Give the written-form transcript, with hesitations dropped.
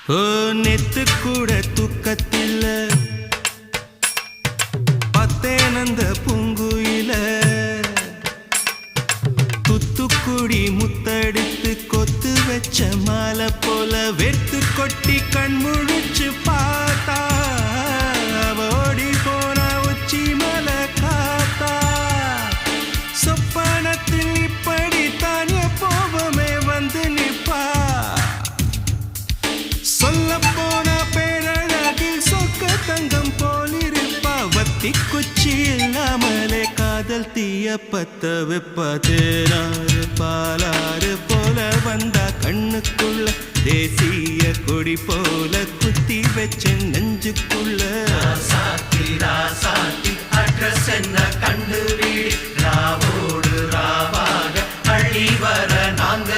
ஓ நெத்து கூட தூக்கத்தில்ல பத்தேனந்த பூங்குயில துத்துக்குடி முத்தடித்து கொத்து வச்ச மாலை போல வெத்து கொட்டி கண் முழிச்சு பார்த்தா ஓடி போன உச்சி மலை காத்தா சொப்பனத்தில் இப்படித்தான் எப்போவுமே வந்து நிப்பா சொல்ல போன பேரழகில் சொக்க தங்கம் போலிருப்பா வத்தி குச்சி இல்லாமலே காதல் தீய பத்த வெப்ப தேனாறு பாலாறு போல வந்தா கண்ணுக்குள்ள தேசிய கொடி போல குத்தி வச்ச நெஞ்சுக்குள்ள ராசாத்தி அட்ரஸ் என்ன கண்டு வீடு ராவோடு ராவாக அழி வர நாங்க